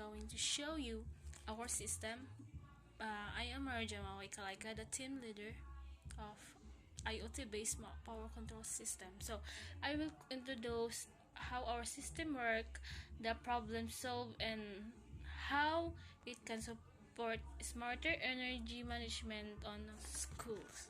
going to show you our system. I am Marjama Waikalaika, the team leader of IoT-based power control system. So I will introduce how our system work, the problem solved, and how it can support smarter energy management on schools.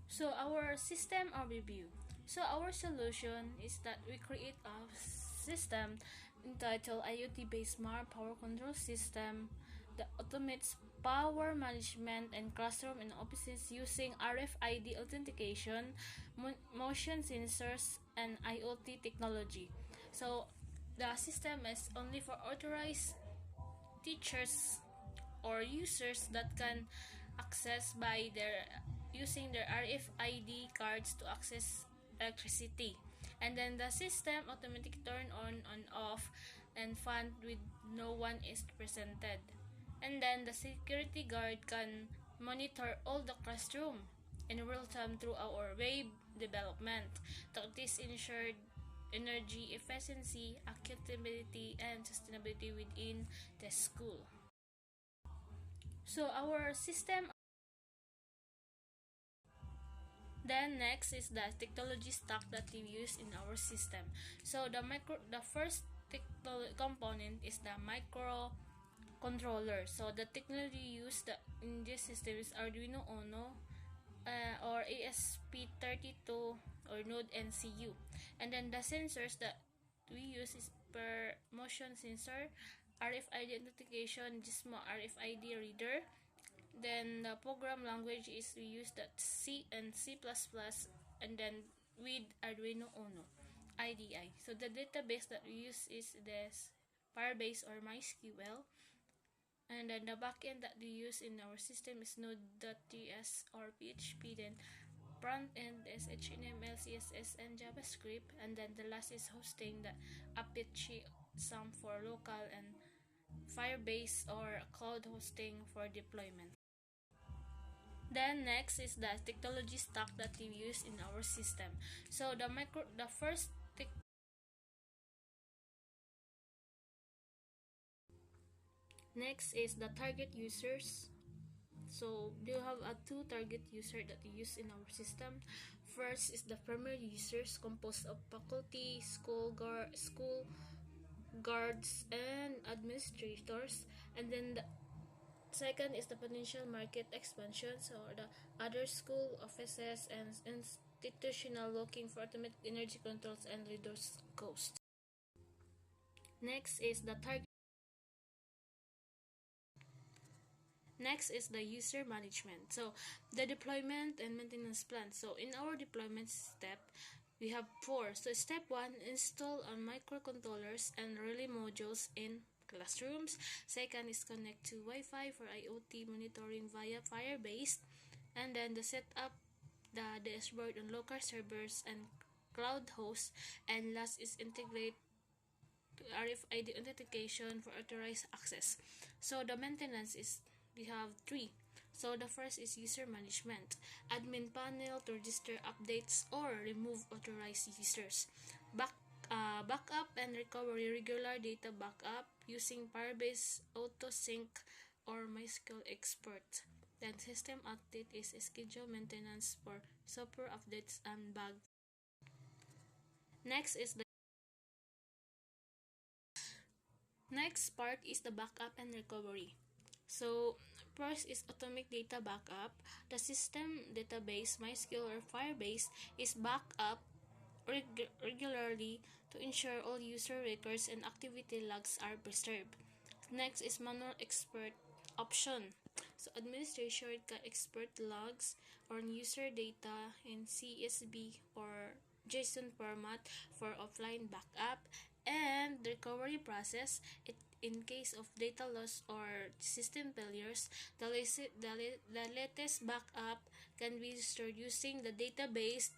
So our system overview. So our solution is that we create a system entitled IoT-based smart power control system that automates power management in classroom and offices using RFID authentication, motion sensors, and IoT technology. So the system is only for authorized teachers or users that can access by their using their RFID cards to access electricity. And then the system automatically turn on off and fun with no one is presented. And then the security guard can monitor all the classroom in real time through our web development. That is ensured energy efficiency, accountability, and sustainability within the school. So our system. Then next is the technology stack that we use in our system. So the first component is the microcontroller. So the technology used in this system is Arduino Uno or ASP32 or Node NCU. And then the sensors that we use is per motion sensor, RFID authentication, Gizmo RFID reader. Then the program language is we use that C and C++, and then with Arduino Uno IDE. So the database that we use is this Firebase or MySQL. And then the backend that we use in our system is Node.js or PHP. Then front end is HTML, CSS, and JavaScript. And then the last is hosting, the Apache some for local, and Firebase or cloud hosting for deployment. Then next is the technology stack that we use in our system. So the first next is the target users. So we have two target users that we use in our system. First is the primary users composed of faculty, school guards, and administrators. And then the second is the potential market expansion, so the other school offices and institutional looking for automated energy controls and reduce cost. Next is the user management. So the deployment and maintenance plan. So in our deployment step, we have 4. So step 1, install on microcontrollers and relay modules in classrooms. Second is connect to Wi-Fi for IoT monitoring via Firebase. And then the set up the dashboard on local servers and cloud hosts. And last is integrate RFID authentication for authorized access. So the maintenance is we have 3. So the first is user management, admin panel to register updates or remove authorized users. Backup and recovery, regular data backup using Firebase AutoSync or MySQL Expert. Then system update is schedule maintenance for software updates and bugs. Next part is the backup and recovery. So first is atomic data backup. The system database MySQL or Firebase is backed up regularly to ensure all user records and activity logs are preserved. Next is manual expert option. So administration can export logs or user data in CSV or JSON format for offline backup. And the recovery process, in case of data loss or system failures, the latest backup can be stored using the database,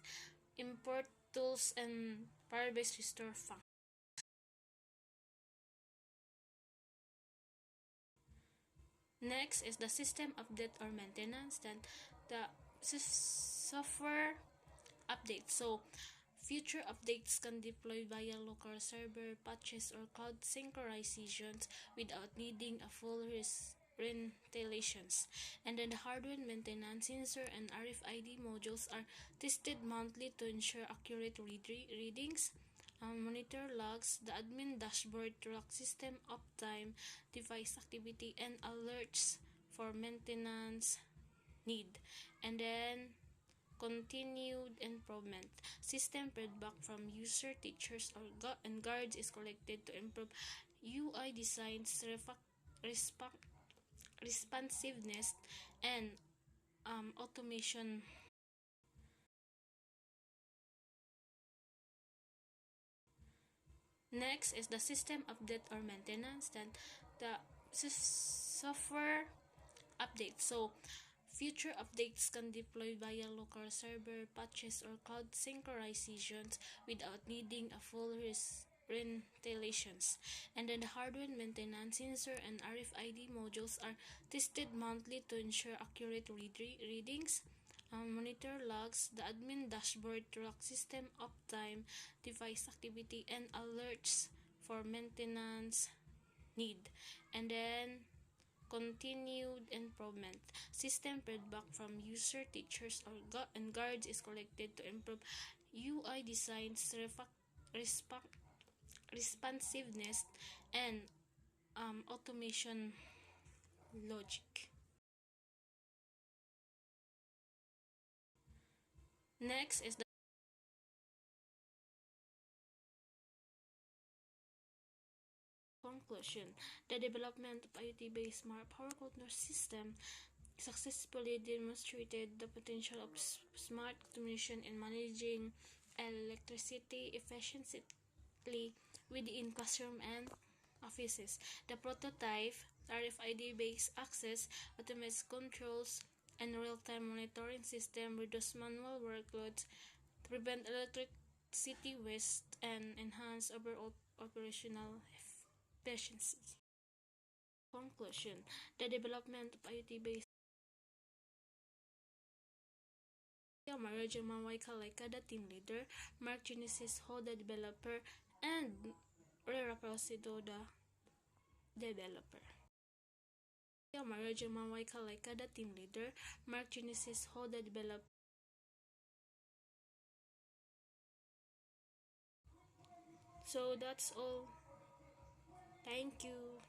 import tools, and Firebase restore function. Next is the system update or maintenance, then the software update. So Future updates can deploy via local server patches or cloud synchronizations without needing a full reinstallations. And then the hardware maintenance sensor and RFID modules are tested monthly to ensure accurate readings. Monitor logs, the admin dashboard tracks system uptime, device activity, and alerts for maintenance need. And then continued improvement. System feedback from user, teachers, and guards is collected to improve UI designs, responsiveness, and automation. Next is the system update or maintenance. Then the software update. So future updates can deploy via local server patches or cloud synchronizations without needing a full reinstallations. And then the hardware maintenance sensor and RFID modules are tested monthly to ensure accurate readings. Monitor logs, the admin dashboard tracks system uptime, device activity, and alerts for maintenance need. And then continued improvement. System feedback from user, teachers, and guards is collected to improve UI designs, responsiveness, and automation logic. Next is the conclusion. The development of IoT-based smart power control system successfully demonstrated the potential of smart automation in managing electricity efficiently within classroom and offices. The prototype RFID-based access, automated controls, and real-time monitoring system reduce manual workloads, prevent electricity waste, and enhance overall operational efficiency. Conclusion. The development of IoT-based Maria German Waika the team leader, Mark Genesis Ho the developer, and Rera Prosido the developer. Maria German Waika the team leader, Mark Genesis Ho the developer. So that's all. Thank you.